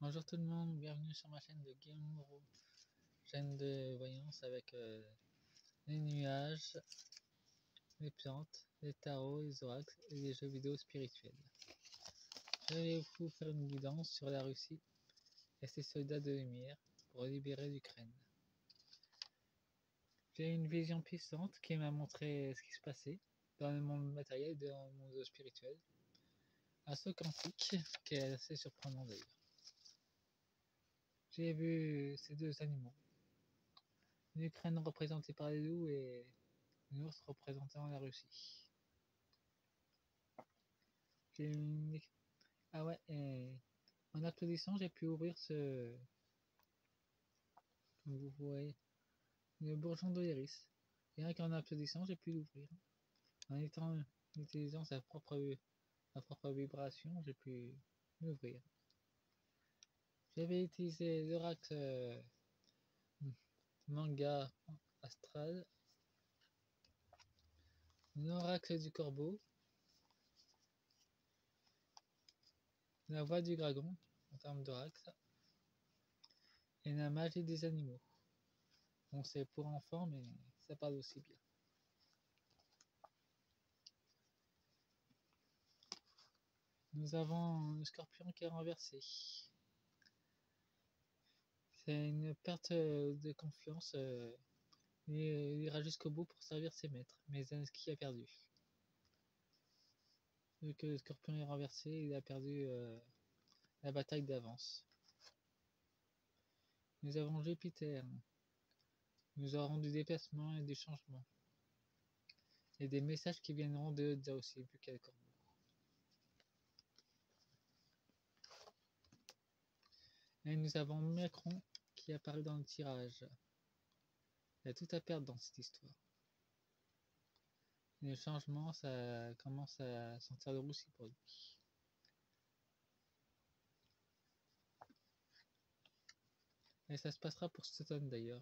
Bonjour tout le monde, bienvenue sur ma chaîne de Guillaume, chaîne de voyance avec les nuages, les plantes, les tarots, les oracles et les jeux vidéo spirituels. Je vais vous faire une guidance sur la Russie et ses soldats de lumière pour libérer l'Ukraine. J'ai une vision puissante qui m'a montré ce qui se passait dans le monde matériel et dans le monde spirituel, un saut quantique qui est assez surprenant d'ailleurs. J'ai vu ces deux animaux. L'Ukraine représentée par les loups et l'ours représentant la Russie. Ah ouais, et en applaudissant, j'ai pu ouvrir ce... Comme vous voyez, le bourgeon de l'iris. Et rien qu'en applaudissant, j'ai pu l'ouvrir. En utilisant sa propre vibration, j'ai pu l'ouvrir. J'avais utilisé l'oracle manga astral, l'oracle du corbeau, la voix du dragon en termes d'oracle, et la magie des animaux. Bon, c'est pour enfants, mais ça parle aussi bien. Nous avons le scorpion qui est renversé. C'est une perte de confiance. Il ira jusqu'au bout pour servir ses maîtres, mais Zelensky a perdu. Vu que le scorpion est renversé, il a perdu la bataille d'avance. Nous avons Jupiter. Nous aurons du déplacement et du changement. Et des messages qui viendront de Hadza aussi, vu qu'il y a le corbeau. Et nous avons Macron qui apparaît dans le tirage. Il y a tout à perdre dans cette histoire. Et le changement, ça commence à sentir le roussi pour lui. Et ça se passera pour cet automne d'ailleurs,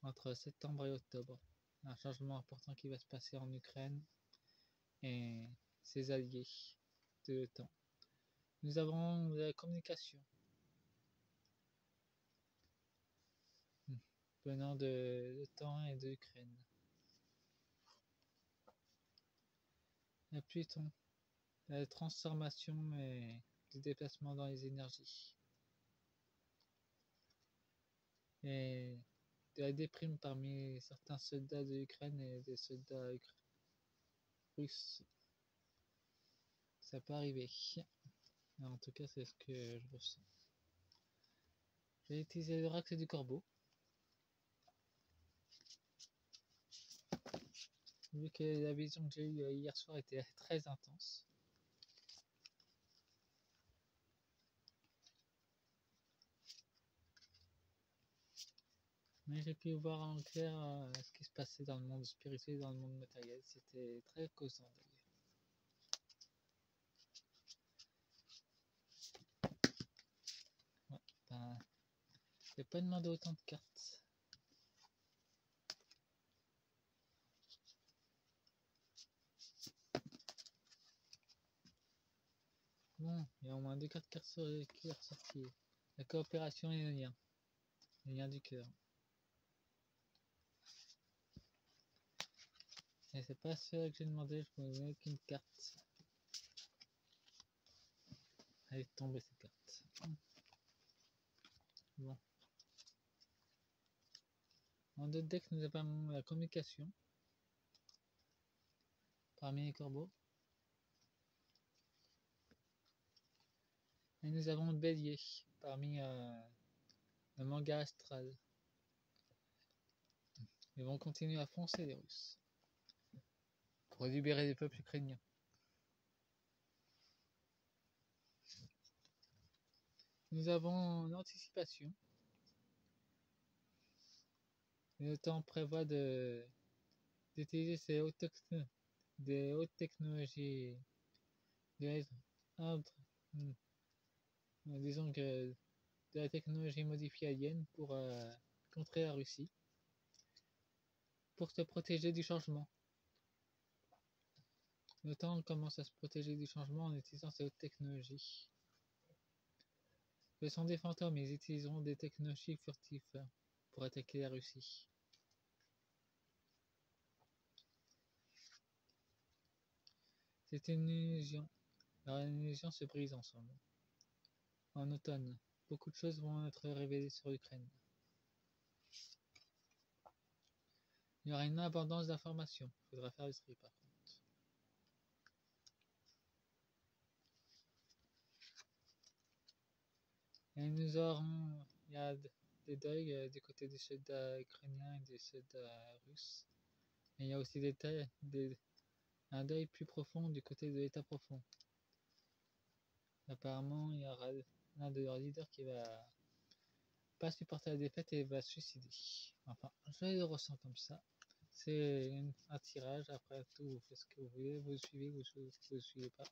entre septembre et octobre. Un changement important qui va se passer en Ukraine et ses alliés de l'OTAN. Nous avons la communication venant de l'OTAN et de l'Ukraine. La Pluton, la transformation et du déplacement dans les énergies. Et de la déprime parmi certains soldats de l'Ukraine et des soldats russes. Ça peut arriver. En tout cas, c'est ce que je ressens. J'ai utilisé l'oracle du corbeau. Vu que la vision que j'ai eue hier soir était très intense. Mais j'ai pu voir en clair ce qui se passait dans le monde spirituel et dans le monde matériel. C'était très causant d'ailleurs. Ouais, ben, j'ai pas demandé autant de cartes. Bon, il y a au moins 2 cartes qui sont ressorties. La coopération et le lien du cœur. Et c'est pas ce que j'ai demandé, je ne voulais qu'une carte. Elle est tombée cette carte. Bon. En d'autres decks, nous avons la communication parmi les corbeaux. Et nous avons le bélier parmi le manga astral. Ils vont continuer à foncer les Russes pour libérer les peuples ukrainiens. Nous avons l'anticipation. L'OTAN prévoit d'utiliser des hautes technologies, disons que de la technologie modifiée alien pour contrer la Russie, pour se protéger du changement. L'OTAN commence à se protéger du changement en utilisant ces hautes technologies. Ce sont des fantômes, ils utiliseront des technologies furtifs pour attaquer la Russie. C'est une illusion. Alors illusion se brise ensemble. En automne, beaucoup de choses vont être révélées sur l'Ukraine. Il y aura une abondance d'informations. Il faudra faire le tri par contre. Et nous aurons, il y a des deuils du côté des soldats ukrainiens et des soldats russes. Et il y a aussi un deuil plus profond du côté de l'État profond. Apparemment, il y aura l'un de leurs leaders qui va pas supporter la défaite et va se suicider. Enfin, je le ressens comme ça. C'est un tirage, après tout, vous faites ce que vous voulez, vous suivez, vous ne suivez pas.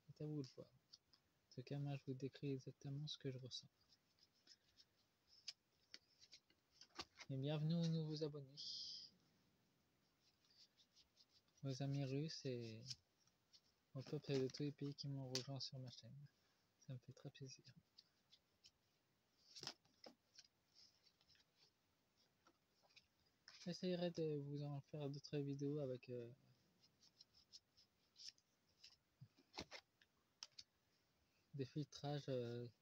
C'est à vous de voir. En tout cas, moi, je vous décris exactement ce que je ressens. Et bienvenue aux nouveaux abonnés, aux amis russes et au peuple de tous les pays qui m'ont rejoint sur ma chaîne. Ça me fait très plaisir. J'essaierai de vous en faire d'autres vidéos avec des filtrages,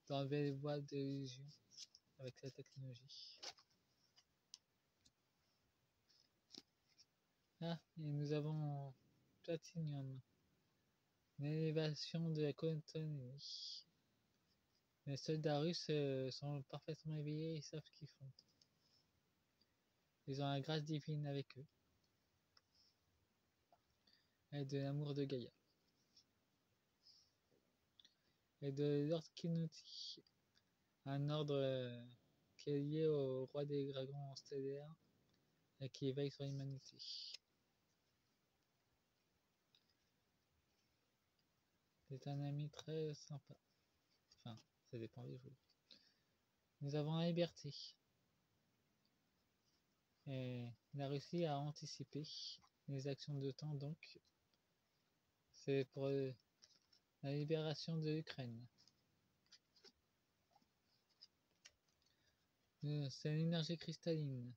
d'enlever les voiles d'illusion avec la technologie. Ah, et nous avons Platinium, l'élévation de la Cotonie. Les soldats russes sont parfaitement éveillés et savent ce qu'ils font. Ils ont la grâce divine avec eux. Et de l'amour de Gaïa. Et de Lord Kinuti, un ordre qui est lié au roi des dragons stellaires et qui veille sur l'humanité. C'est un ami très sympa. Enfin, ça dépend des jours. Nous avons la liberté. Et la Russie a anticipé les actions de temps, donc c'est pour la libération de l'Ukraine. C'est l'énergie cristalline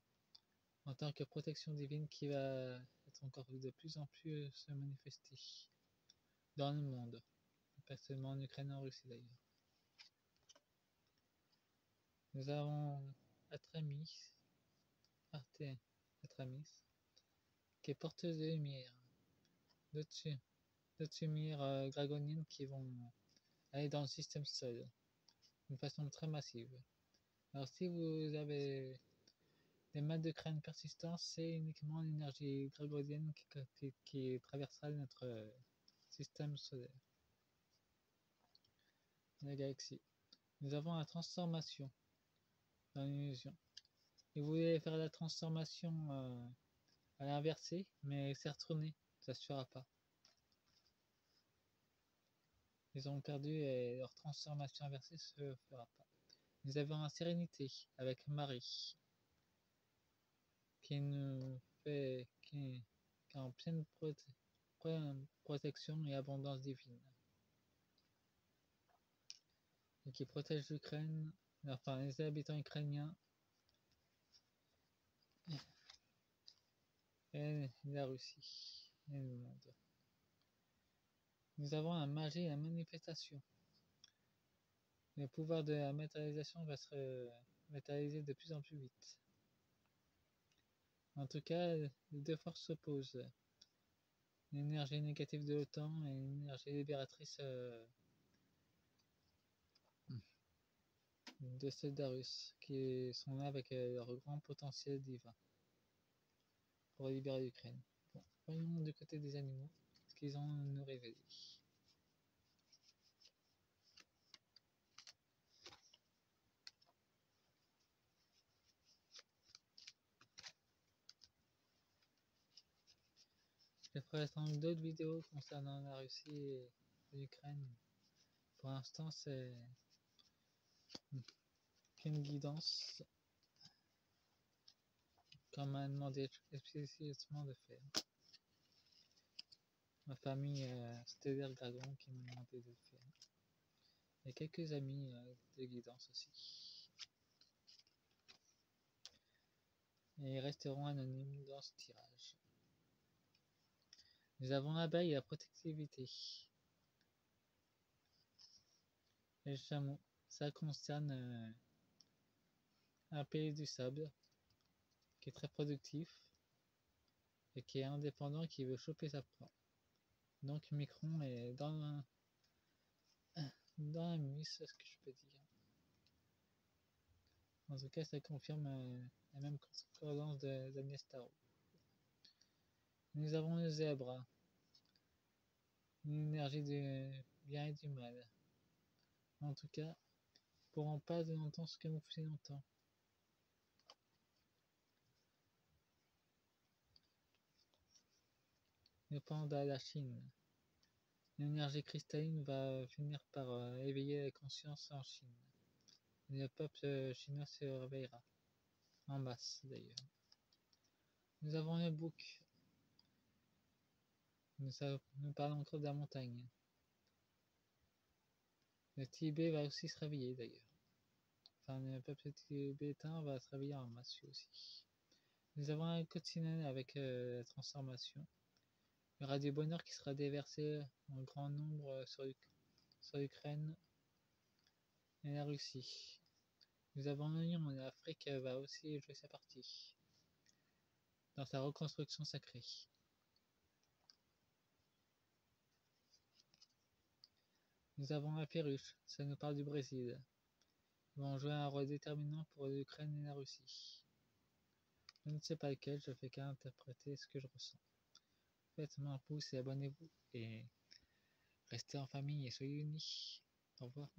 en tant que protection divine qui va être encore de plus en plus se manifester dans le monde, pas seulement en Ukraine et en Russie d'ailleurs. Nous avons Atramis, qui est porteuse de lumière, d'autres lumières dragoniennes qui vont aller dans le système sol d'une façon très massive. Alors si vous avez des mal de crâne persistants, c'est uniquement l'énergie dragonienne qui traversera notre système solaire, la galaxie. Nous avons la transformation dans l'illusion. Ils voulaient faire la transformation à l'inversé, mais c'est retourné, ça se fera pas. Ils ont perdu et leur transformation inversée se fera pas. Nous avons la sérénité avec Marie, qui nous fait, qui est en pleine protection et abondance divine, et qui protège l'Ukraine, enfin les habitants ukrainiens et la Russie et le monde. Nous avons la magie et la manifestation. Le pouvoir de la matérialisation va se matérialiser de plus en plus vite. En tout cas, les deux forces s'opposent. L'énergie négative de l'OTAN et l'énergie libératrice de soldats russes qui sont là avec leur grand potentiel divin pour libérer l'Ukraine. Bon, voyons du côté des animaux ce qu'ils ont nous révélé. Je ferai sans doute d'autres vidéos concernant la Russie et l'Ukraine. Pour l'instant, c'est qu'une guidance, comme m'a demandé explicitement de faire. Ma famille Stellaire Dragon qui m'a demandé de le faire. et quelques amis de guidance aussi. Et ils resteront anonymes dans ce tirage. Nous avons l'abeille et la productivité. Et le chameau, ça concerne un pays du sable qui est très productif et qui est indépendant et qui veut choper sa proie. Donc Micron est dans la mouise, c'est ce que je peux dire. En tout cas, ça confirme la même concordance d'Agnès Tarot. Nous avons le zèbre, une énergie du bien et du mal. En tout cas, pourront pas de longtemps se camoufler longtemps. Le panda, la Chine. L'énergie cristalline va finir par éveiller la conscience en Chine. Le peuple chinois se réveillera. En masse d'ailleurs. Nous avons le bouc. Nous parlons encore de la montagne. Le Tibet va aussi se réveiller d'ailleurs. Enfin, le peuple tibétain va se réveiller en masse aussi. Nous avons un coccinelle avec la transformation. Il y aura du bonheur qui sera déversé en grand nombre sur l'Ukraine et la Russie. Nous avons l'Union, l'Afrique va aussi jouer sa partie dans sa reconstruction sacrée. Nous avons la perruche, ça nous parle du Brésil. Ils vont jouer un rôle déterminant pour l'Ukraine et la Russie. Je ne sais pas lequel, je fais qu'à interpréter ce que je ressens. Faites-moi un pouce et abonnez-vous. Et restez en famille et soyez unis. Au revoir.